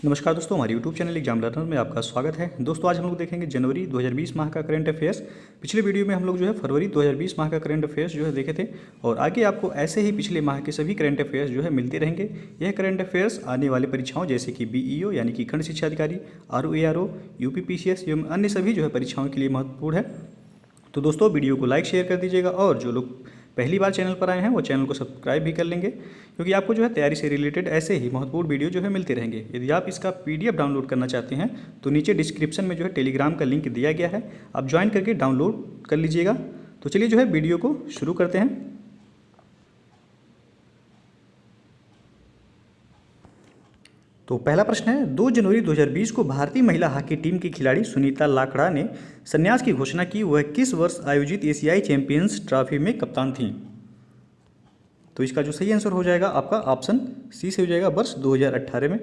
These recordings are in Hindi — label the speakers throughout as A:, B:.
A: नमस्कार दोस्तों, हमारे YouTube चैनल एग्जाम लर्नर में आपका स्वागत है। दोस्तों आज हम लोग देखेंगे जनवरी 2020 माह का करंट अफेयर्स। पिछले वीडियो में हम लोग जो है फरवरी 2020 माह का करंट अफेयर्स जो है देखे थे और आगे आपको ऐसे ही पिछले माह के सभी करंट अफेयर्स जो है मिलते रहेंगे। यह करंट अफेयर्स आने वाली परीक्षाओं जैसे कि BEO यानी कि खंड शिक्षा अधिकारी, RO, UPPCS एवं अन्य सभी जो है परीक्षाओं के लिए महत्वपूर्ण है। तो दोस्तों वीडियो को लाइक शेयर कर दीजिएगा और जो लोग पहली बार चैनल पर आए हैं वो चैनल को सब्सक्राइब भी कर लेंगे, क्योंकि आपको जो है तैयारी से रिलेटेड ऐसे ही महत्वपूर्ण वीडियो जो है मिलते रहेंगे। यदि आप इसका PDF डाउनलोड करना चाहते हैं तो नीचे डिस्क्रिप्शन में जो है टेलीग्राम का लिंक दिया गया है, आप ज्वाइन करके डाउनलोड कर लीजिएगा। तो चलिए जो है वीडियो को शुरू करते हैं। तो पहला प्रश्न है, 2 जनवरी 2020 को भारतीय महिला हॉकी टीम की खिलाड़ी सुनीता लाखड़ा ने संन्यास की घोषणा की। वह किस वर्ष आयोजित एशियाई चैंपियंस ट्रॉफी में कप्तान थीं? तो इसका जो सही आंसर हो जाएगा आपका ऑप्शन सी से हो जाएगा, वर्ष 2018 में।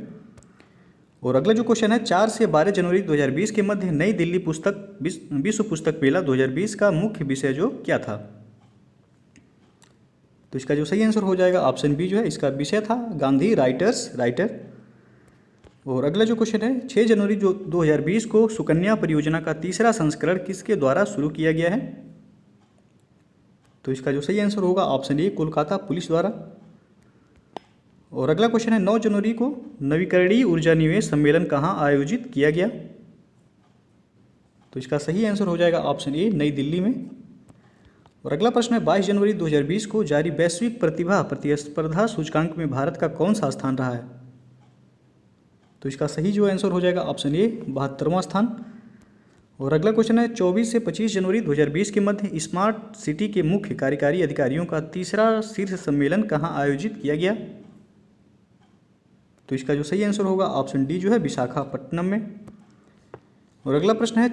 A: और अगला जो क्वेश्चन है, 4 से 12 जनवरी 2020 के मध्य नई दिल्ली विश्व पुस्तक मेला 2020 का मुख्य विषय जो क्या था? तो इसका जो सही आंसर हो जाएगा ऑप्शन बी जो है, इसका विषय था गांधी राइटर। और अगला जो क्वेश्चन है, 6 जनवरी 2020 को सुकन्या परियोजना का तीसरा संस्करण किसके द्वारा शुरू किया गया है? तो इसका जो सही आंसर होगा ऑप्शन ए, कोलकाता पुलिस द्वारा। और अगला क्वेश्चन है, 9 जनवरी को नवीकरणीय ऊर्जा निवेश सम्मेलन कहाँ आयोजित किया गया? तो इसका सही आंसर हो जाएगा ऑप्शन ए, नई दिल्ली में। और अगला प्रश्न है, 22 जनवरी 2020 को जारी वैश्विक प्रतिभा प्रतिस्पर्धा सूचकांक में भारत का कौन सा स्थान रहा है? तो इसका सही जो आंसर हो जाएगा ऑप्शन ए, 72वां स्थान। और अगला क्वेश्चन है, 24 से 25 जनवरी 2020 के मध्य स्मार्ट सिटी के मुख्य कार्यकारी अधिकारियों का तीसरा शीर्ष सम्मेलन कहाँ आयोजित किया गया? तो इसका जो सही आंसर होगा ऑप्शन डी जो है, विशाखापट्टनम में। और अगला प्रश्न है,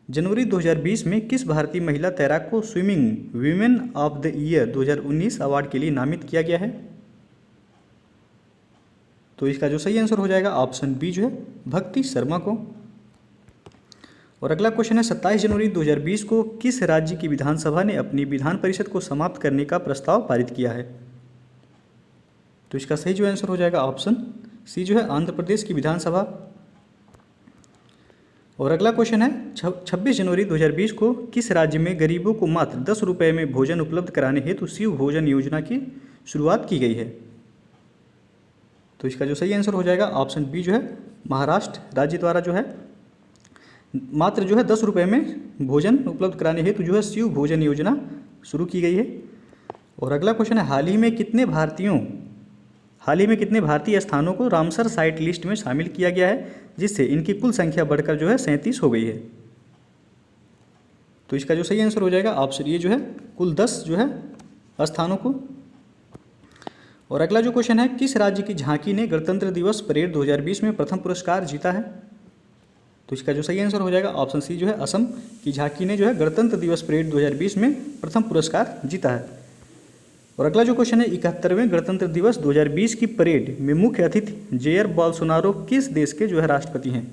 A: जनवरी 2020 में किस भारतीय महिला तैराक को swimming women of the year 2019 award के लिए नामित किया गया है? तो इसका जो सही आंसर हो जाएगा ऑप्शन बी जो है, भक्ति शर्मा को। और अगला क्वेश्चन है, 27 जनवरी 2020 को किस राज्य की विधानसभा ने अपनी विधान परिषद को समाप्त करने का प्रस्ताव पारित किया है? तो इसका सही जो आंसर हो जाएगा ऑप्शन सी जो है, आंध्र प्रदेश की विधानसभा। और अगला क्वेश्चन है, 26 जनवरी 2020 को किस राज्य में गरीबों को मात्र 10 रुपये में भोजन उपलब्ध कराने हेतु शिव भोजन योजना की शुरुआत की गई है? तो इसका जो सही आंसर हो जाएगा ऑप्शन बी जो है, महाराष्ट्र राज्य द्वारा जो है मात्र जो है 10 रुपये में भोजन उपलब्ध कराने हेतु जो है शिव भोजन योजना शुरू की गई है। और अगला क्वेश्चन है, हाल ही में कितने भारतीय स्थानों को रामसर साइट लिस्ट में शामिल किया गया है, जिससे इनकी कुल संख्या बढ़कर जो है 37 हो गई है? तो इसका जो सही आंसर हो जाएगा ऑप्शन ए जो है, कुल 10 जो है स्थानों को। और अगला जो क्वेश्चन है, किस राज्य की झांकी ने गणतंत्र दिवस परेड 2020 में प्रथम पुरस्कार जीता है? तो इसका जो सही आंसर हो जाएगा ऑप्शन सी जो है, असम की झांकी ने जो है गणतंत्र दिवस परेड 2020 में प्रथम पुरस्कार जीता है। और अगला जो क्वेश्चन है, 71वें गणतंत्र दिवस 2020 की परेड में मुख्य अतिथि जेयर बोल्सोनारो किस देश के जो है राष्ट्रपति हैं?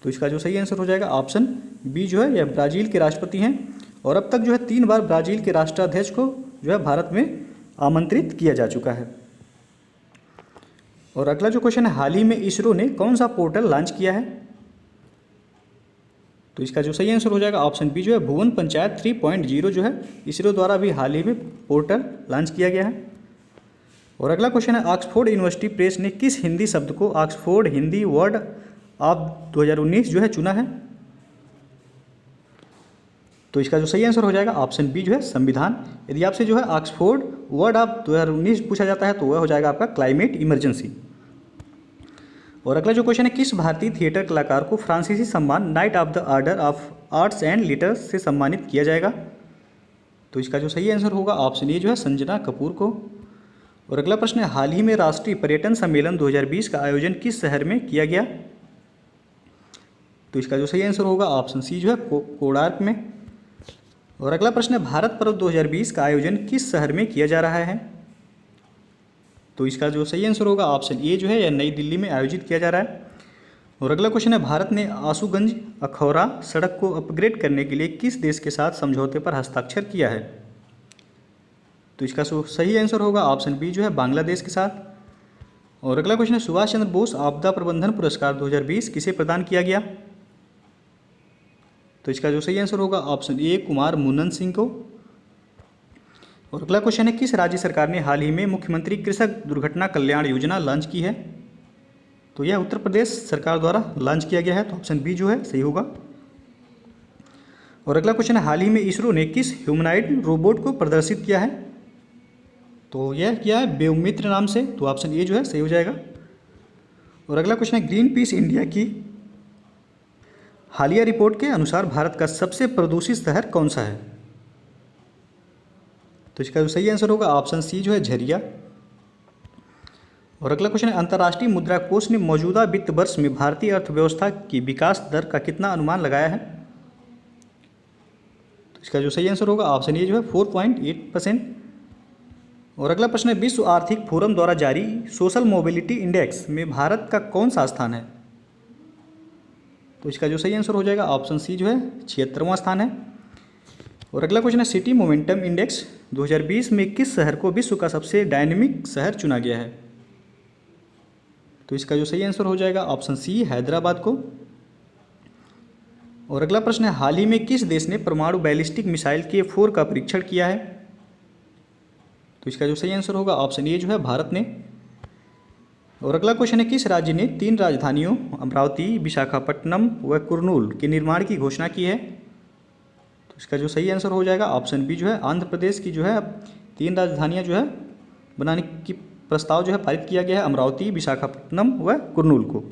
A: तो इसका जो सही आंसर हो जाएगा ऑप्शन बी जो है, यह ब्राज़ील के राष्ट्रपति हैं। और अब तक जो है 3 बार ब्राज़ील के राष्ट्राध्यक्ष को जो है भारत में आमंत्रित किया जा चुका है। और अगला जो क्वेश्चन है, हाल ही में इसरो ने कौन सा पोर्टल लॉन्च किया है? तो इसका जो सही आंसर हो जाएगा ऑप्शन बी जो है, भुवन पंचायत 3.0 जो है इसरो द्वारा भी हाल ही में पोर्टल लॉन्च किया गया है। और अगला क्वेश्चन है, ऑक्सफोर्ड यूनिवर्सिटी प्रेस ने किस हिंदी शब्द को ऑक्सफोर्ड हिंदी वर्ड ऑफ 2019 जो है चुना है? तो इसका जो सही आंसर हो जाएगा ऑप्शन बी जो है, संविधान। यदि आपसे जो है ऑक्सफोर्ड वर्ड ऑफ 2019 पूछा जाता है तो वह हो जाएगा आपका क्लाइमेट इमरजेंसी। और अगला जो क्वेश्चन है, किस भारतीय थिएटर कलाकार को फ्रांसीसी सम्मान night of the order of arts and litres से सम्मानित किया जाएगा? तो इसका जो सही आंसर होगा ऑप्शन ए जो है, संजना कपूर को। और अगला प्रश्न है, हाल ही में राष्ट्रीय पर्यटन सम्मेलन 2020 का आयोजन किस शहर में किया गया? तो इसका जो सही आंसर होगा ऑप्शन सी जो है, कोणार्क में। और अगला प्रश्न है, भारत पर्व 2020 का आयोजन किस शहर में किया जा रहा है? तो इसका जो सही आंसर होगा ऑप्शन ए जो है, यह नई दिल्ली में आयोजित किया जा रहा है। और अगला क्वेश्चन है, भारत ने आशुगंज अखौरा सड़क को अपग्रेड करने के लिए किस देश के साथ समझौते पर हस्ताक्षर किया है? तो इसका सही आंसर होगा ऑप्शन बी जो है, बांग्लादेश के साथ। और अगला क्वेश्चन है सुभाष चंद्र बोस आपदा प्रबंधन पुरस्कार 2020 किसे प्रदान किया गया? तो इसका जो सही आंसर होगा ऑप्शन ए कुमार मुनन सिंह को। और अगला क्वेश्चन है किस राज्य सरकार ने हाल ही में मुख्यमंत्री कृषक दुर्घटना कल्याण योजना लॉन्च की है? तो यह उत्तर प्रदेश सरकार द्वारा लॉन्च किया गया है, तो ऑप्शन बी जो है सही होगा। और अगला क्वेश्चन है हाल ही में इसरो ने किस ह्यूमनॉइड रोबोट को प्रदर्शित किया है? तो यह किया है व्योमित्र नाम से, तो ऑप्शन ए जो है सही हो जाएगा। और अगला क्वेश्चन है ग्रीन पीस इंडिया की हालिया रिपोर्ट के अनुसार भारत का सबसे प्रदूषित शहर कौन सा है? तो इसका जो सही आंसर होगा ऑप्शन सी जो है झरिया। और अगला क्वेश्चन है अंतर्राष्ट्रीय मुद्रा कोष ने मौजूदा वित्त वर्ष में भारतीय अर्थव्यवस्था की विकास दर का कितना अनुमान लगाया है? तो इसका जो सही आंसर होगा ऑप्शन ए जो है 4.8%। और अगला प्रश्न है विश्व आर्थिक फोरम द्वारा जारी सोशल मोबिलिटी इंडेक्स में भारत का कौन सा स्थान है? तो इसका जो सही आंसर हो जाएगा ऑप्शन सी जो है 76वां स्थान है। और अगला क्वेश्चन है सिटी मोमेंटम इंडेक्स 2020 में किस शहर को विश्व का सबसे डायनेमिक शहर चुना गया है? तो इसका जो सही आंसर हो जाएगा ऑप्शन सी हैदराबाद को। और अगला प्रश्न है हाल ही में किस देश ने परमाणु बैलिस्टिक मिसाइल K4 का परीक्षण किया है? तो इसका जो सही आंसर होगा ऑप्शन ए जो है भारत ने। और अगला क्वेश्चन है किस राज्य ने 3 राजधानियों अमरावती, विशाखापट्टनम व कुर्नूल के निर्माण की घोषणा की है? तो इसका जो सही आंसर हो जाएगा ऑप्शन बी जो है आंध्र प्रदेश की जो है 3 राजधानियां जो है बनाने की प्रस्ताव जो है पारित किया गया है अमरावती, विशाखापट्टनम व कुर्नूल को।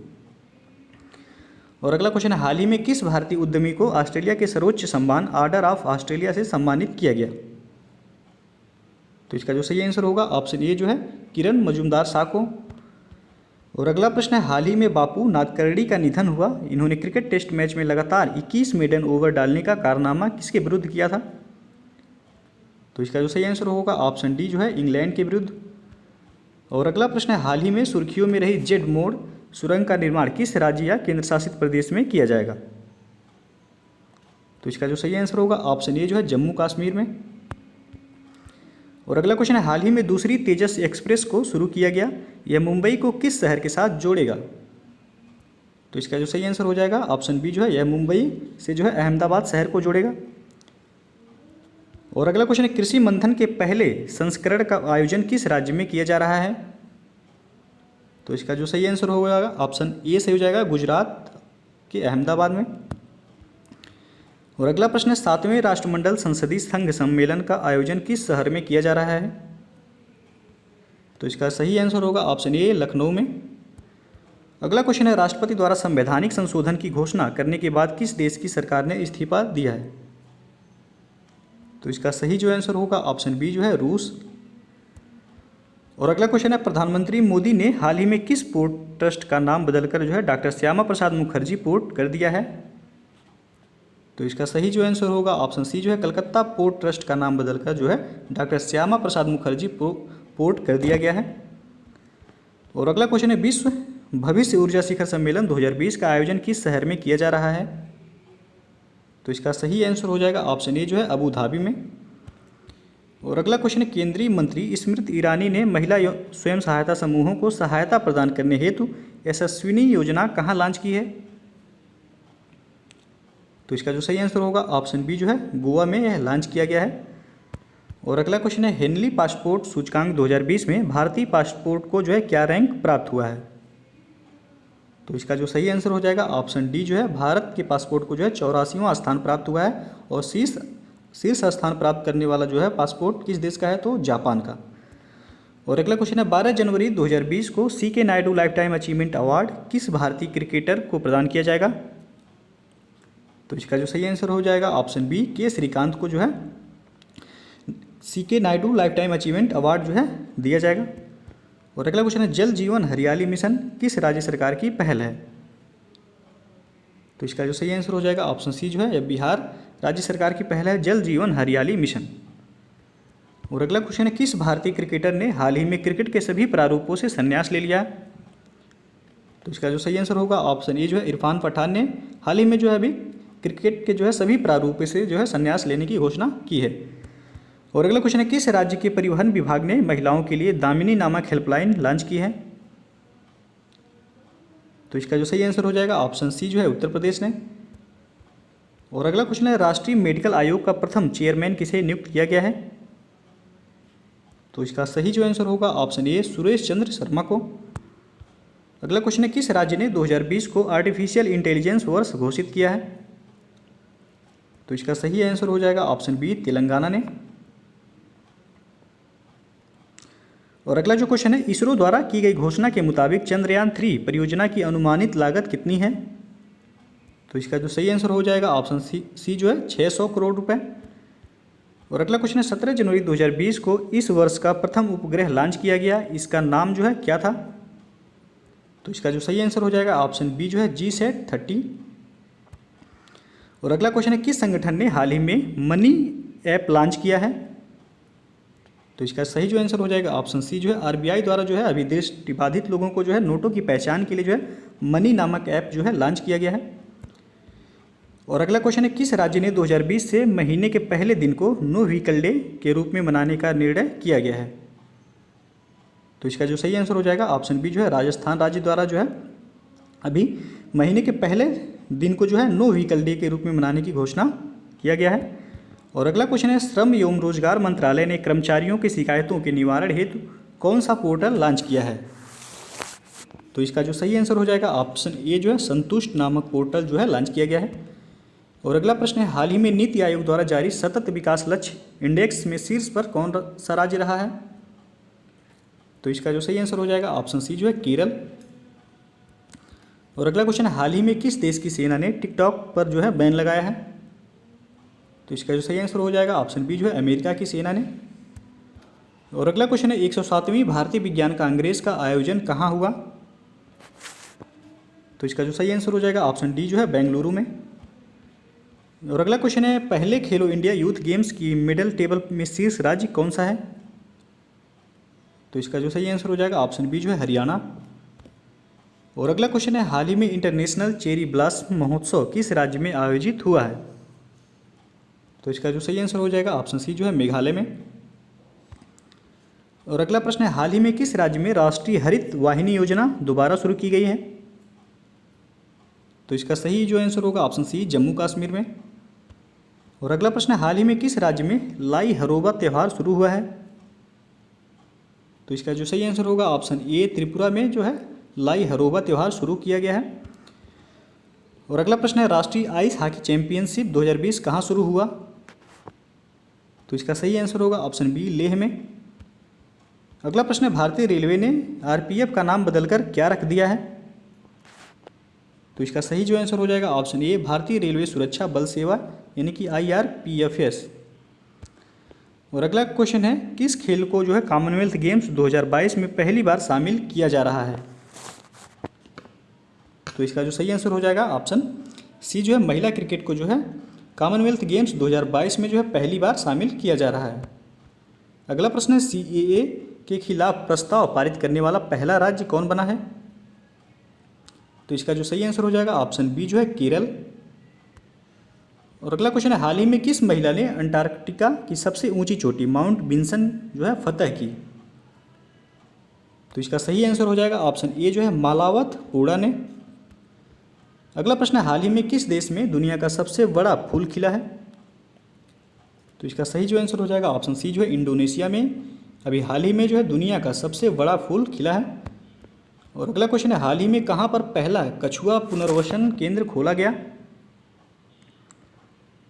A: और अगला क्वेश्चन है हाल ही में किस भारतीय उद्यमी को ऑस्ट्रेलिया के सर्वोच्च सम्मान ऑर्डर ऑफ ऑस्ट्रेलिया से सम्मानित किया गया? तो इसका जो सही आंसर होगा ऑप्शन ए जो है किरण मजूमदार शाह को। और अगला प्रश्न है हाल ही में बापू नादकर्णी का निधन हुआ, इन्होंने क्रिकेट टेस्ट मैच में लगातार 21 मेडन ओवर डालने का कारनामा किसके विरुद्ध किया था? तो इसका जो सही आंसर होगा ऑप्शन डी जो है इंग्लैंड के विरुद्ध। और अगला प्रश्न है हाल ही में सुर्खियों में रही जेड मोड़ सुरंग का निर्माण किस राज्य या केंद्र शासित प्रदेश में किया जाएगा? तो इसका जो सही आंसर होगा ऑप्शन ए जो है जम्मू कश्मीर में। और अगला क्वेश्चन है हाल ही में दूसरी तेजस एक्सप्रेस को शुरू किया गया, यह मुंबई को किस शहर के साथ जोड़ेगा? तो इसका जो सही आंसर हो जाएगा ऑप्शन बी जो है यह मुंबई से जो है अहमदाबाद शहर को जोड़ेगा। और अगला क्वेश्चन है कृषि मंथन के पहले संस्करण का आयोजन किस राज्य में किया जा रहा है? तो इसका जो सही आंसर हो जाएगा ऑप्शन ए सही हो जाएगा गुजरात के अहमदाबाद में। और अगला प्रश्न है 7वें राष्ट्रमंडल संसदीय संघ सम्मेलन का आयोजन किस शहर में किया जा रहा है? तो इसका सही आंसर होगा ऑप्शन ए लखनऊ में। अगला क्वेश्चन है राष्ट्रपति द्वारा संवैधानिक संशोधन की घोषणा करने के बाद किस देश की सरकार ने इस्तीफा दिया है? तो इसका सही जो आंसर होगा ऑप्शन बी जो है रूस। और अगला क्वेश्चन है प्रधानमंत्री मोदी ने हाल ही में किस पोर्ट ट्रस्ट का नाम बदलकर जो है डॉक्टर श्यामा प्रसाद मुखर्जी पोर्ट कर दिया है? तो इसका सही जो आंसर होगा ऑप्शन सी जो है कलकत्ता पोर्ट ट्रस्ट का नाम बदलकर जो है डॉक्टर श्यामा प्रसाद मुखर्जी पोर्ट कर दिया गया है। और अगला क्वेश्चन है विश्व भविष्य ऊर्जा शिखर सम्मेलन 2020 का आयोजन किस शहर में किया जा रहा है? तो इसका सही आंसर हो जाएगा ऑप्शन ए जो है अबू धाबी में। और अगला क्वेश्चन है केंद्रीय मंत्री स्मृति ईरानी ने महिला स्वयं सहायता समूहों को सहायता प्रदान करने हेतु यशस्विनी योजना कहाँ लॉन्च की है? तो इसका जो सही आंसर होगा ऑप्शन बी जो है गोवा में यह लॉन्च किया गया है। और अगला क्वेश्चन है हेनली पासपोर्ट सूचकांक 2020 में भारतीय पासपोर्ट को जो है क्या रैंक प्राप्त हुआ है? तो इसका जो सही आंसर हो जाएगा ऑप्शन डी जो है भारत के पासपोर्ट को जो है 84वां स्थान प्राप्त हुआ है। और शीर्ष स्थान प्राप्त करने वाला जो है पासपोर्ट किस देश का है? तो जापान का। और अगला क्वेश्चन है 12 जनवरी 2020 को CK Naidu life time achievement award किस भारतीय क्रिकेटर को प्रदान किया जाएगा? तो इसका जो सही आंसर हो जाएगा ऑप्शन बी के श्रीकांत को जो है CK Naidu life time achievement award जो है दिया जाएगा। और अगला क्वेश्चन है जल जीवन हरियाली मिशन किस राज्य सरकार की पहल है? तो इसका जो सही आंसर हो जाएगा ऑप्शन सी जो है बिहार राज्य सरकार की पहल है जल जीवन हरियाली मिशन। और अगला क्वेश्चन है किस भारतीय क्रिकेटर ने हाल ही में क्रिकेट के सभी प्रारूपों से संन्यास ले लिया? तो इसका जो सही आंसर होगा ऑप्शन ए जो है इरफान पठान ने हाल ही में जो है अभी क्रिकेट के जो है सभी प्रारूपों से जो है संन्यास लेने की घोषणा की है। और अगला क्वेश्चन है किस राज्य के परिवहन विभाग ने महिलाओं के लिए दामिनी नामक हेल्पलाइन लॉन्च की है? तो इसका जो सही आंसर हो जाएगा ऑप्शन सी जो है उत्तर प्रदेश ने। और अगला क्वेश्चन है, राष्ट्रीय मेडिकल आयोग का प्रथम चेयरमैन किसे नियुक्त किया गया है? तो इसका सही जो आंसर होगा ऑप्शन ए सुरेश चंद्र शर्मा को। अगला क्वेश्चन है, किस राज्य ने 2020 को आर्टिफिशियल इंटेलिजेंस वर्ष घोषित किया है? तो इसका सही आंसर हो जाएगा ऑप्शन बी तेलंगाना ने। और अगला जो क्वेश्चन है, इसरो द्वारा की गई घोषणा के मुताबिक चंद्रयान 3 परियोजना की अनुमानित लागत कितनी है? तो इसका जो सही आंसर हो जाएगा ऑप्शन सी जो है 600 करोड़ रुपए। और अगला क्वेश्चन है, 17 जनवरी 2020 को इस वर्ष का प्रथम उपग्रह लॉन्च किया गया, इसका नाम जो है क्या था? तो इसका जो सही आंसर हो जाएगा ऑप्शन बी जो है GSAT-30। और अगला क्वेश्चन है, किस संगठन ने हाल ही में मनी ऐप लॉन्च किया है? तो इसका सही जो आंसर हो जाएगा ऑप्शन सी जो है RBI द्वारा जो है अभी दृष्टिबाधित लोगों को जो है नोटों की पहचान के लिए जो है मनी नामक ऐप जो है लॉन्च किया गया है। और अगला क्वेश्चन है, किस राज्य ने 2020 से महीने के पहले दिन को नो व्हीकल डे के रूप में मनाने का निर्णय किया गया है? तो इसका जो सही आंसर हो जाएगा ऑप्शन बी जो है राजस्थान राज्य द्वारा जो है अभी महीने के पहले दिन को जो है नो व्हीकल डे के रूप में मनाने की घोषणा किया गया है। और अगला क्वेश्चन है, श्रम एवं रोजगार मंत्रालय ने कर्मचारियों की शिकायतों के निवारण हेतु कौन सा पोर्टल लॉन्च किया है? तो इसका जो सही आंसर हो जाएगा ऑप्शन ए जो है संतुष्ट नामक पोर्टल जो है लॉन्च किया गया है। और अगला प्रश्न है, हाल ही में नीति आयोग द्वारा जारी सतत विकास लक्ष्य इंडेक्स में शीर्ष पर कौन सा राज्य रहा है? तो इसका जो सही आंसर हो जाएगा ऑप्शन सी जो है केरल। और अगला क्वेश्चन है, हाल ही में किस देश की सेना ने टिकटॉक पर जो है बैन लगाया है? तो इसका जो सही आंसर हो जाएगा ऑप्शन बी जो है अमेरिका की सेना ने। और अगला क्वेश्चन है, 107वीं भारतीय विज्ञान कांग्रेस का आयोजन कहाँ हुआ? तो इसका जो सही आंसर हो जाएगा ऑप्शन डी जो है बेंगलुरु में। और अगला क्वेश्चन है, पहले खेलो इंडिया यूथ गेम्स की मेडल टेबल में शीर्ष राज्य कौन सा है? तो इसका जो सही आंसर हो जाएगा ऑप्शन बी जो है हरियाणा। और अगला क्वेश्चन है, हाल ही में इंटरनेशनल चेरी ब्लॉसम महोत्सव किस राज्य में आयोजित हुआ है? तो इसका जो सही आंसर हो जाएगा ऑप्शन सी जो है मेघालय में। और अगला प्रश्न है, हाल ही में किस राज्य में राष्ट्रीय हरित वाहिनी योजना दोबारा शुरू की गई है? तो इसका सही जो आंसर होगा ऑप्शन सी जम्मू कश्मीर में। और अगला प्रश्न है, हाल ही में किस राज्य में लाई हरोबा त्यौहार शुरू हुआ है? तो इसका जो सही आंसर होगा ऑप्शन ए त्रिपुरा में जो है लाई हरोबा त्यौहार शुरू किया गया है। और अगला प्रश्न है, राष्ट्रीय आइस हॉकी चैंपियनशिप 2020 कहाँ शुरू हुआ? तो इसका सही आंसर होगा ऑप्शन बी लेह में। अगला प्रश्न है, भारतीय रेलवे ने RPF का नाम बदलकर क्या रख दिया है? तो इसका सही जो आंसर हो जाएगा ऑप्शन ए भारतीय रेलवे सुरक्षा बल सेवा यानी कि IRPFS। और अगला क्वेश्चन है, किस खेल को जो है कॉमनवेल्थ गेम्स 2022 में पहली बार शामिल किया जा रहा है? तो इसका जो सही आंसर हो जाएगा ऑप्शन सी जो है महिला क्रिकेट को जो है कॉमनवेल्थ गेम्स 2022 में जो है पहली बार शामिल किया जा रहा है। अगला प्रश्न है, CAA के खिलाफ प्रस्ताव पारित करने वाला पहला राज्य कौन बना है? तो इसका जो सही आंसर हो जाएगा ऑप्शन बी जो है केरल। और अगला क्वेश्चन है, हाल ही में किस महिला ने अंटार्कटिका की सबसे ऊंची चोटी माउंट विंसन जो है फतह की? तो इसका सही आंसर हो जाएगा ऑप्शन ए जो है मालावत पूड़ा ने। अगला प्रश्न है, हाल ही में किस देश में दुनिया का सबसे बड़ा फूल खिला है? तो इसका सही जो आंसर हो जाएगा ऑप्शन सी जो है इंडोनेशिया में अभी हाल ही में जो है दुनिया का सबसे बड़ा फूल खिला है। और अगला क्वेश्चन है, हाल ही में कहाँ पर पहला कछुआ पुनर्वसन केंद्र खोला गया?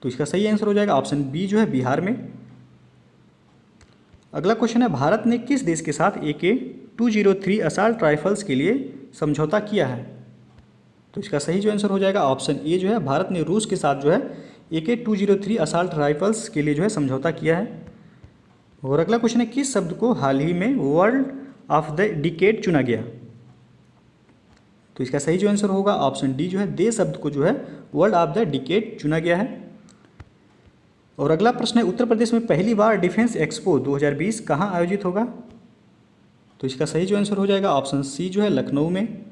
A: तो इसका सही आंसर हो जाएगा ऑप्शन बी जो है बिहार में। अगला क्वेश्चन है, भारत ने किस देश के साथ AK-203 असॉल्ट राइफल्स के लिए समझौता किया है? तो इसका सही जो आंसर हो जाएगा ऑप्शन ए जो है भारत ने रूस के साथ जो है AK-203 असॉल्ट राइफल्स के लिए जो है समझौता किया है। और अगला क्वेश्चन है, किस शब्द को हाल ही में वर्ल्ड ऑफ द डिकेड चुना गया? तो इसका सही जो आंसर होगा ऑप्शन डी जो है दे शब्द को जो है वर्ल्ड ऑफ द डिकेड चुना गया है। और अगला प्रश्न है, उत्तर प्रदेश में पहली बार डिफेंस एक्सपो 2020 कहाँ आयोजित होगा? तो इसका सही जो आंसर हो जाएगा ऑप्शन सी जो है लखनऊ में।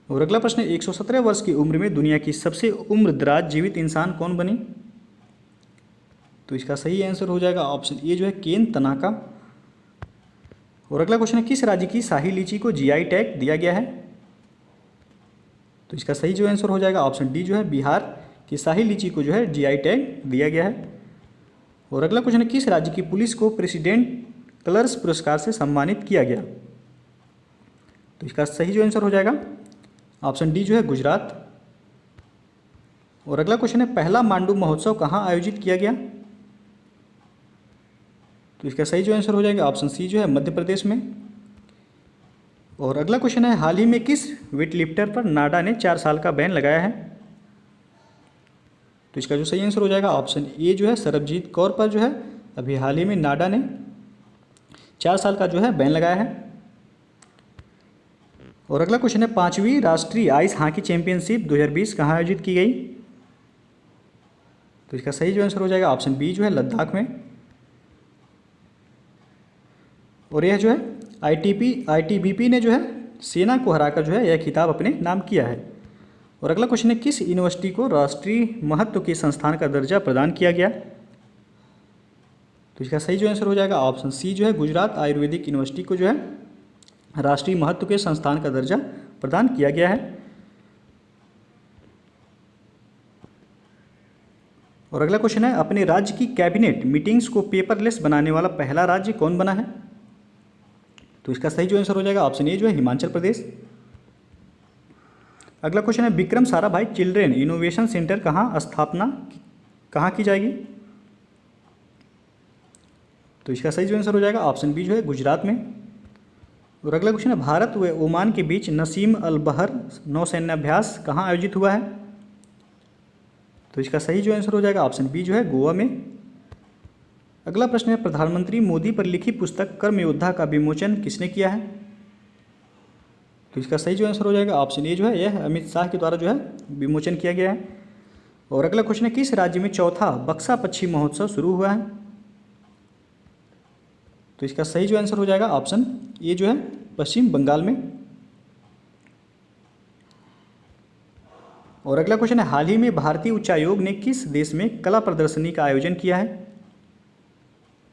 A: और अगला प्रश्न है, 117 वर्ष की उम्र में दुनिया की सबसे उम्रदराज जीवित इंसान कौन बनी? तो इसका सही आंसर हो जाएगा ऑप्शन ए जो है केन तनाका। और अगला क्वेश्चन है, किस राज्य की शाही लीची को GI टैग दिया गया है? तो इसका सही जो आंसर हो जाएगा ऑप्शन डी जो है, बिहार की शाही लीची को जो है जीआई टैग दिया गया है। और अगला क्वेश्चन है, किस राज्य की पुलिस को प्रेसिडेंट कलर्स पुरस्कार से सम्मानित किया गया? तो इसका सही जो आंसर हो जाएगा ऑप्शन डी जो है, गुजरात। और अगला क्वेश्चन है, पहला मांडू महोत्सव कहाँ आयोजित किया गया? तो इसका सही जो आंसर हो जाएगा ऑप्शन सी जो है, मध्य प्रदेश में। और अगला क्वेश्चन है, हाल ही में किस वेटलिफ्टर पर नाडा ने 4 साल का बैन लगाया है? तो इसका जो सही आंसर हो जाएगा ऑप्शन ए जो है, सरबजीत कौर पर जो है अभी हाल ही में नाडा ने 4 साल का जो है बैन लगाया है। और अगला क्वेश्चन है, 5वीं राष्ट्रीय आइस हॉकी चैंपियनशिप 2020 कहाँ आयोजित की गई? तो इसका सही जो आंसर हो जाएगा ऑप्शन बी जो है, लद्दाख में। और यह जो है आईटीबीपी ने जो है सेना को हराकर जो है यह खिताब अपने नाम किया है। और अगला क्वेश्चन है, किस यूनिवर्सिटी को राष्ट्रीय महत्व के संस्थान का दर्जा प्रदान किया गया? तो इसका सही जो आंसर हो जाएगा ऑप्शन सी जो है, गुजरात आयुर्वेदिक यूनिवर्सिटी को जो है राष्ट्रीय महत्व के संस्थान का दर्जा प्रदान किया गया है। और अगला क्वेश्चन है, अपने राज्य की कैबिनेट मीटिंग्स को पेपरलेस बनाने वाला पहला राज्य कौन बना है? तो इसका सही जो आंसर हो जाएगा ऑप्शन ए जो है, हिमाचल प्रदेश। अगला क्वेश्चन है, Vikram Sarabhai children innovation centre कहाँ की जाएगी? तो इसका सही जो आंसर हो जाएगा ऑप्शन बी जो है, गुजरात में। और अगला क्वेश्चन है, भारत व ओमान के बीच नसीम अल बहर नौसैन्याभ्यास कहाँ आयोजित हुआ है? तो इसका सही जो आंसर हो जाएगा ऑप्शन बी जो है, गोवा में। अगला प्रश्न है, प्रधानमंत्री मोदी पर लिखी पुस्तक कर्म योद्धा का विमोचन किसने किया है? तो इसका सही जो आंसर हो जाएगा ऑप्शन ए जो है, यह अमित शाह के द्वारा जो है विमोचन किया गया है। और अगला क्वेश्चन है, किस राज्य में चौथा बक्सा पक्षी महोत्सव शुरू हुआ है? तो इसका सही जो आंसर हो जाएगा ऑप्शन ए जो है, पश्चिम बंगाल में। और अगला क्वेश्चन है, हाल ही में भारतीय उच्चायोग ने किस देश में कला प्रदर्शनी का आयोजन किया है?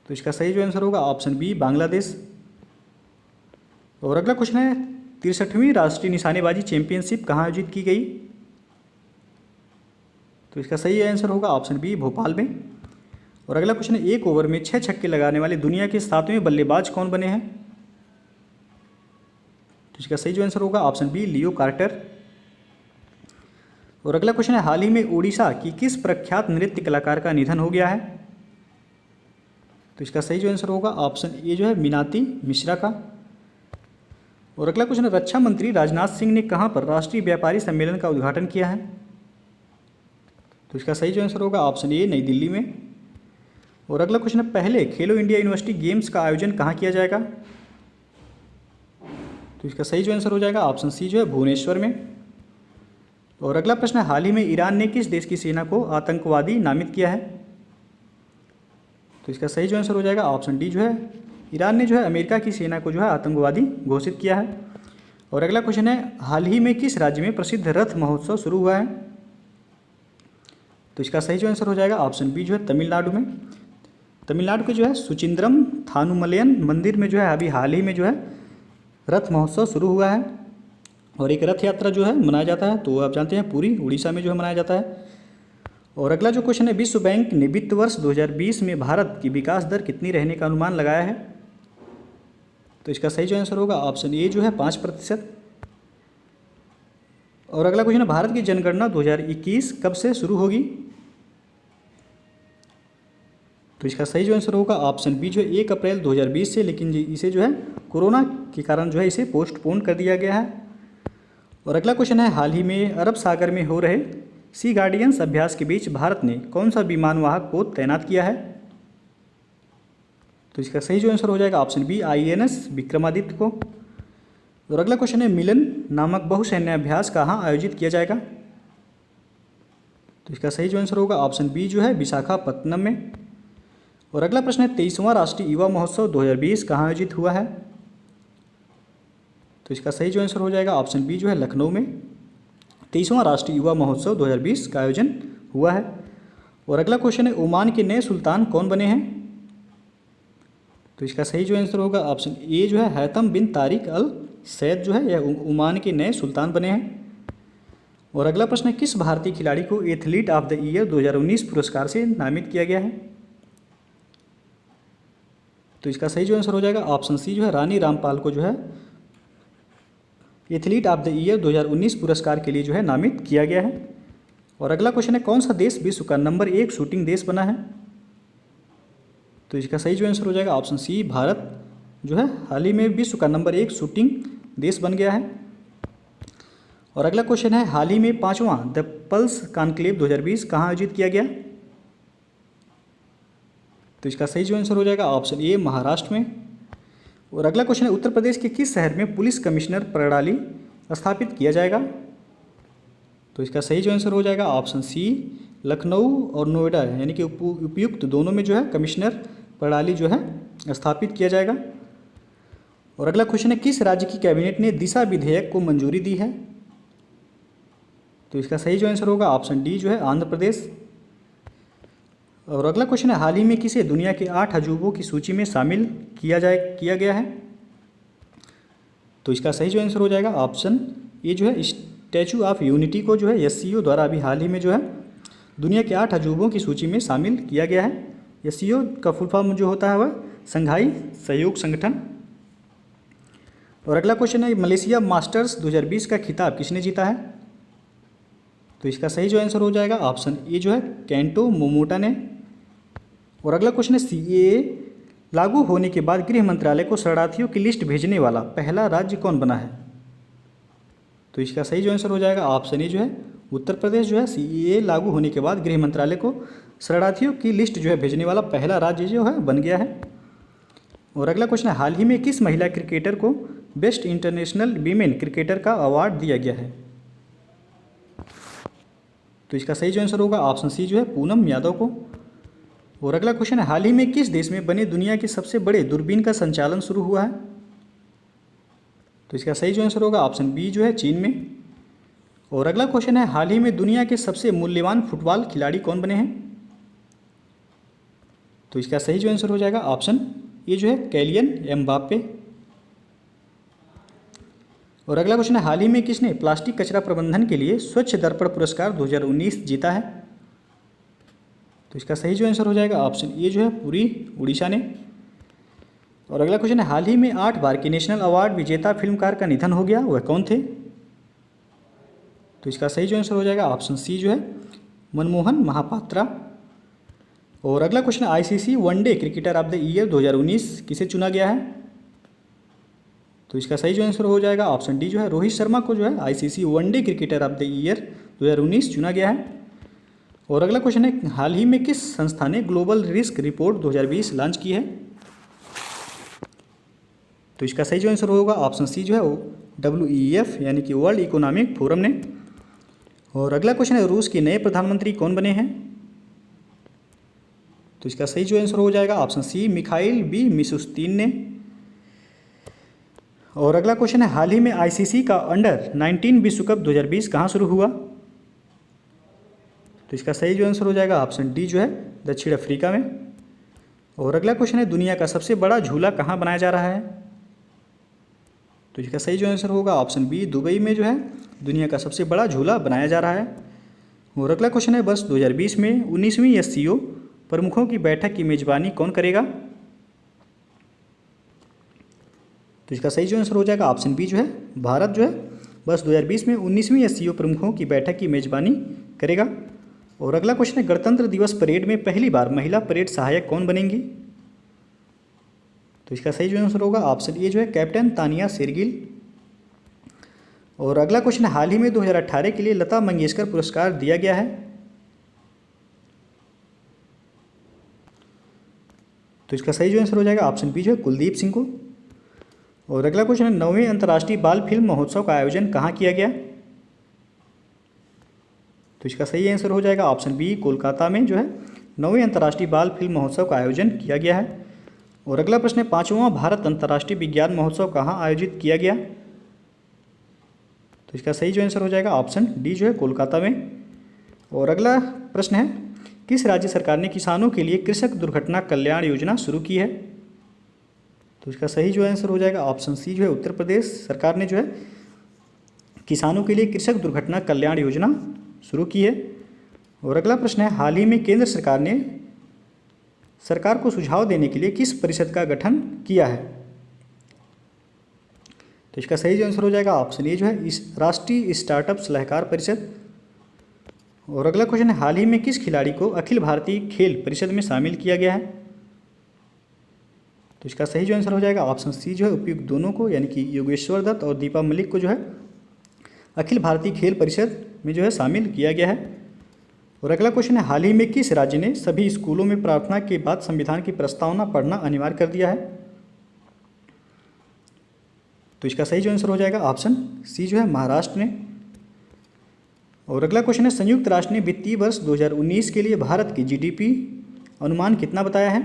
A: तो इसका सही जो आंसर होगा ऑप्शन बी, बांग्लादेश। और अगला क्वेश्चन है, 63वीं राष्ट्रीय निशानेबाजी चैंपियनशिप कहाँ आयोजित की गई? तो इसका सही आंसर होगा ऑप्शन बी, भोपाल में। और अगला क्वेश्चन है, 1 ओवर में 6 छक्के लगाने वाले दुनिया के 7वें बल्लेबाज कौन बने हैं? तो इसका सही जो आंसर होगा ऑप्शन बी, लियो कार्टर। और अगला क्वेश्चन है, हाल ही में उड़ीसा की किस प्रख्यात नृत्य कलाकार का निधन हो गया है? तो इसका सही जो आंसर होगा ऑप्शन ए जो है, मीनाती मिश्रा का। और अगला क्वेश्चन है, रक्षा मंत्री राजनाथ सिंह ने कहाँ पर राष्ट्रीय व्यापारी सम्मेलन का उद्घाटन किया है? तो इसका सही जो आंसर होगा ऑप्शन ए, नई दिल्ली में। और अगला क्वेश्चन है, पहले खेलो इंडिया यूनिवर्सिटी गेम्स का आयोजन कहाँ किया जाएगा? तो इसका सही जो आंसर हो जाएगा ऑप्शन सी जो है, भुवनेश्वर में। और अगला प्रश्न है, हाल ही में ईरान ने किस देश की सेना को आतंकवादी नामित किया है? तो इसका सही जो आंसर हो जाएगा ऑप्शन डी जो है, ईरान ने जो है अमेरिका की सेना को जो है आतंकवादी घोषित किया है। और अगला क्वेश्चन है, हाल ही में किस राज्य में प्रसिद्ध रथ महोत्सव शुरू हुआ है? तो इसका सही जो आंसर हो जाएगा ऑप्शन बी जो है, तमिलनाडु में। तमिलनाडु के जो है सुचिंद्रम थानुमलयन मंदिर में जो है अभी हाल ही में जो है रथ महोत्सव शुरू हुआ है। और एक रथ यात्रा जो है मनाया जाता है, तो आप जानते हैं पूरी उड़ीसा में जो है मनाया जाता है। और अगला जो क्वेश्चन है, विश्व बैंक ने वित्त वर्ष 2020 में भारत की विकास दर कितनी रहने का अनुमान लगाया है? तो इसका सही जो आंसर होगा ऑप्शन ए जो है, 5%। और अगला क्वेश्चन है, भारत की जनगणना 2021 कब से शुरू होगी? तो इसका सही जो आंसर होगा ऑप्शन बी जो है, 1 अप्रैल 2020 से, लेकिन इसे जो है कोरोना के कारण जो है इसे पोस्टपोन कर दिया गया है। और अगला क्वेश्चन है, हाल ही में अरब सागर में हो रहे सी गार्डियंस अभ्यास के बीच भारत ने कौन सा विमानवाहक पोत तैनात किया है? तो इसका सही जो आंसर हो जाएगा ऑप्शन बी, INS विक्रमादित्य को। और अगला क्वेश्चन है, मिलन नामक बहुसैन्य अभ्यास कहाँ आयोजित किया जाएगा? तो इसका सही जो आंसर होगा ऑप्शन बी जो है, विशाखापत्तनम में। और अगला प्रश्न है, 23वां राष्ट्रीय युवा महोत्सव 2020 कहाँ आयोजित हुआ है? तो इसका सही जो आंसर हो जाएगा ऑप्शन बी जो है, लखनऊ में। 23वां राष्ट्रीय युवा महोत्सव 2020 का आयोजन हुआ है। और अगला क्वेश्चन है, ओमान के नए सुल्तान कौन बने हैं? तो इसका सही जो आंसर होगा ऑप्शन ए जो है, हैतम बिन तारिक अल सैद जो है यह ओमान के नए सुल्तान बने हैं। और अगला प्रश्न है, किस भारतीय खिलाड़ी को एथलीट ऑफ द ईयर 2019 पुरस्कार से नामित किया गया है? तो इसका सही जो आंसर हो जाएगा ऑप्शन सी जो है रानी रामपाल को जो है एथलीट ऑफ द ईयर 2019 पुरस्कार के लिए जो है नामित किया गया है। और अगला क्वेश्चन है, कौन सा देश विश्व का नंबर 1 शूटिंग देश बना है? तो इसका सही जो आंसर हो जाएगा ऑप्शन सी, भारत जो है हाल ही में विश्व का नंबर 1 शूटिंग देश बन गया है। और अगला क्वेश्चन है, हाल ही में 5वां द पल्स कॉन्क्लेव 2020 कहाँ आयोजित किया गया? तो इसका सही जो आंसर हो जाएगा ऑप्शन ए, महाराष्ट्र में। और अगला क्वेश्चन है, उत्तर प्रदेश के किस शहर में पुलिस कमिश्नर प्रणाली स्थापित किया जाएगा? तो इसका सही जो आंसर हो जाएगा ऑप्शन सी, लखनऊ और नोएडा यानी कि उपयुक्त दोनों में जो है कमिश्नर प्रणाली जो है स्थापित किया जाएगा। और अगला क्वेश्चन है, किस राज्य की कैबिनेट ने दिशा विधेयक को मंजूरी दी है? तो इसका सही जो आंसर होगा ऑप्शन डी जो है आंध्र प्रदेश। और अगला क्वेश्चन है, हाल ही में किसे दुनिया के 8 अजूबों की सूची में शामिल किया गया है? तो इसका सही जो आंसर हो जाएगा ऑप्शन ए जो है स्टैचू ऑफ यूनिटी को जो है एससीओ द्वारा अभी हाल ही में जो है दुनिया के 8 अजूबों की सूची में शामिल किया गया है। एससीओ का फुल फॉर्म जो होता है वह संघाई सहयोग संगठन। और अगला क्वेश्चन है, मलेशिया मास्टर्स 2020 का खिताब किसने जीता है? तो इसका सही जो आंसर हो जाएगा ऑप्शन ए जो है केंटो मोमोटा ने। और अगला क्वेश्चन है, सीएए लागू होने के बाद गृह मंत्रालय को शरणार्थियों की लिस्ट भेजने वाला पहला राज्य कौन बना है? तो इसका सही जो आंसर हो जाएगा ऑप्शन ए जो है उत्तर प्रदेश जो है सीएए लागू होने के बाद गृह मंत्रालय को शरणार्थियों की लिस्ट जो है भेजने वाला पहला राज्य जो है बन गया है। और अगला क्वेश्चन है, हाल ही में किस महिला क्रिकेटर को बेस्ट इंटरनेशनल वीमेन क्रिकेटर का अवार्ड दिया गया है? तो इसका सही जो आंसर होगा ऑप्शन सी जो है पूनम यादव को। और अगला क्वेश्चन है, हाल ही में किस देश में बने दुनिया के सबसे बड़े दूरबीन का संचालन शुरू हुआ है? तो इसका सही जो आंसर होगा ऑप्शन बी जो है चीन में। और अगला क्वेश्चन है, हाल ही में दुनिया के सबसे मूल्यवान फुटबॉल खिलाड़ी कौन बने हैं? तो इसका सही जो आंसर हो जाएगा ऑप्शन ए जो है कैलियन एम्बाप्पे। और अगला क्वेश्चन है, हाल ही में किसने प्लास्टिक कचरा प्रबंधन के लिए स्वच्छ दर्पण पुरस्कार 2019 जीता है? तो इसका सही जो आंसर हो जाएगा ऑप्शन ए जो है पुरी उड़ीसा ने। और अगला क्वेश्चन है, हाल ही में 8 बार के नेशनल अवार्ड विजेता फिल्मकार का निधन हो गया, वह कौन थे? तो इसका सही जो आंसर हो जाएगा ऑप्शन सी जो है मनमोहन महापात्रा। और अगला क्वेश्चन है, ICC one day cricketer of the year 2019 किसे चुना गया है? तो इसका सही जो आंसर हो जाएगा ऑप्शन डी जो है रोहित शर्मा को जो है ICC one day cricketer of the year 2019 चुना गया है। और अगला क्वेश्चन है, हाल ही में किस संस्था ने ग्लोबल रिस्क रिपोर्ट 2020 लॉन्च की है? तो इसका सही जो आंसर होगा ऑप्शन सी जो है WEF यानी कि वर्ल्ड इकोनॉमिक फोरम ने। और अगला क्वेश्चन है, रूस के नए प्रधानमंत्री कौन बने हैं? तो इसका सही जो आंसर हो जाएगा option C Mikhail B Mishustin ने। और अगला क्वेश्चन है, हाल ही में आईसीसी का अंडर-19 विश्व कप 2020 कहाँ शुरू हुआ? तो इसका सही जो आंसर हो जाएगा ऑप्शन डी जो है दक्षिण अफ्रीका में। और अगला क्वेश्चन है, दुनिया का सबसे बड़ा झूला कहाँ बनाया जा रहा है? तो इसका सही जो आंसर होगा ऑप्शन बी दुबई में जो है दुनिया का सबसे बड़ा झूला बनाया जा रहा है। और अगला क्वेश्चन है, वर्ष 2020 में 19वीं एससीओ प्रमुखों की बैठक की मेजबानी कौन करेगा? तो इसका सही जो आंसर हो जाएगा ऑप्शन बी जो है भारत जो है वर्ष 2020 में 19वीं एससीओ प्रमुखों की बैठक की मेजबानी करेगा। और अगला क्वेश्चन है, गणतंत्र दिवस परेड में पहली बार महिला परेड सहायक कौन बनेंगी? तो इसका सही जो आंसर होगा ऑप्शन ए जो है कैप्टन तानिया शेरगिल। और अगला क्वेश्चन है, हाल ही में 2018 के लिए लता मंगेशकर पुरस्कार दिया गया है। तो इसका सही जो आंसर हो जाएगा ऑप्शन बी जो है कुलदीप सिंह को। और अगला क्वेश्चन है, 9वें अंतर्राष्ट्रीय बाल फिल्म महोत्सव का आयोजन कहाँ किया गया? तो इसका सही आंसर हो जाएगा ऑप्शन बी कोलकाता में जो है 9वें अंतर्राष्ट्रीय बाल फिल्म महोत्सव का आयोजन किया गया है। और अगला प्रश्न है, 5वां भारत अंतर्राष्ट्रीय विज्ञान महोत्सव कहाँ आयोजित किया गया? तो इसका सही जो आंसर हो जाएगा ऑप्शन डी जो है कोलकाता में। और अगला प्रश्न है, किस राज्य सरकार ने किसानों के लिए कृषक दुर्घटना कल्याण योजना शुरू की है? तो इसका सही जो आंसर हो जाएगा ऑप्शन सी जो है उत्तर प्रदेश सरकार ने जो है किसानों के लिए कृषक दुर्घटना कल्याण योजना शुरू की है। और अगला प्रश्न है, हाल ही में केंद्र सरकार ने सरकार को सुझाव देने के लिए किस परिषद का गठन किया है? तो इसका सही जो आंसर हो जाएगा ऑप्शन ए जो है इस राष्ट्रीय स्टार्टअप सलाहकार परिषद। और अगला क्वेश्चन है, हाल ही में किस खिलाड़ी को अखिल भारतीय खेल परिषद में शामिल किया गया है? तो इसका सही जो आंसर हो जाएगा ऑप्शन सी जो है उपयुक्त दोनों को, यानी कि योगेश्वर दत्त और दीपा मलिक को जो है अखिल भारतीय खेल परिषद में जो है शामिल किया गया है। और अगला क्वेश्चन है, हाल ही में किस राज्य ने सभी स्कूलों में प्रार्थना के बाद संविधान की प्रस्तावना पढ़ना अनिवार्य कर दिया है? तो इसका सही जो आंसर हो जाएगा ऑप्शन सी जो है महाराष्ट्र ने। और अगला क्वेश्चन है, संयुक्त राष्ट्र ने वित्तीय वर्ष 2019 के लिए भारत की जीडीपी अनुमान कितना बताया है?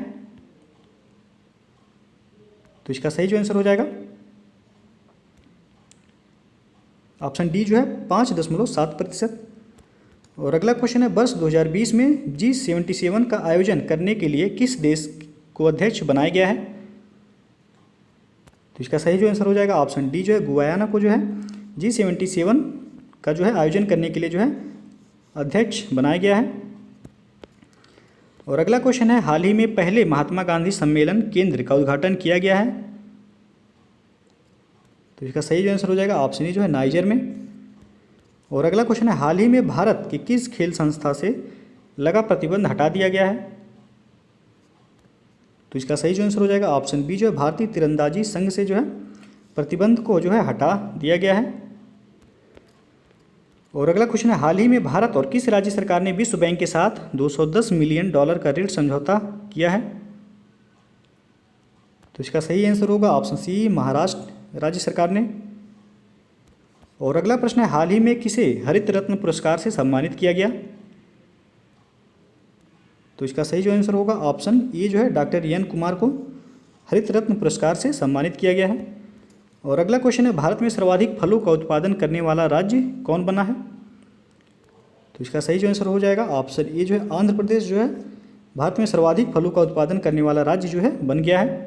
A: तो इसका सही जो आंसर हो जाएगा ऑप्शन डी जो है 5.7%। और अगला क्वेश्चन है, वर्ष 2020 में G77 का आयोजन करने के लिए किस देश को अध्यक्ष बनाया गया है? तो इसका सही जो आंसर हो जाएगा ऑप्शन डी जो है गुयाना को जो है G77 का जो है आयोजन करने के लिए जो है अध्यक्ष बनाया गया है। और अगला क्वेश्चन है, हाल ही में पहले महात्मा गांधी सम्मेलन केंद्र का उद्घाटन किया गया है? तो इसका सही जो आंसर हो जाएगा ऑप्शन ए जो है नाइजर में। और अगला क्वेश्चन है, हाल ही में भारत की किस खेल संस्था से लगा प्रतिबंध हटा दिया गया है? तो इसका सही जो आंसर हो जाएगा ऑप्शन बी जो है भारतीय तीरंदाजी संघ से जो है प्रतिबंध को जो है हटा दिया गया है। और अगला क्वेश्चन है, हाल ही में भारत और किस राज्य सरकार ने विश्व बैंक के साथ $210 मिलियन का ऋण समझौता किया है? तो इसका सही आंसर होगा ऑप्शन सी महाराष्ट्र राज्य सरकार ने। और अगला प्रश्न है, हाल ही में किसे हरित रत्न पुरस्कार से सम्मानित किया गया? तो इसका सही जो आंसर होगा ऑप्शन ए जो है डॉक्टर एन कुमार को हरित रत्न पुरस्कार से सम्मानित किया गया है। और अगला क्वेश्चन है, भारत में सर्वाधिक फलों का उत्पादन करने वाला राज्य कौन बना है? तो इसका सही जो आंसर हो जाएगा ऑप्शन ए जो है आंध्र प्रदेश जो है भारत में सर्वाधिक फलों का उत्पादन करने वाला राज्य जो है बन गया है।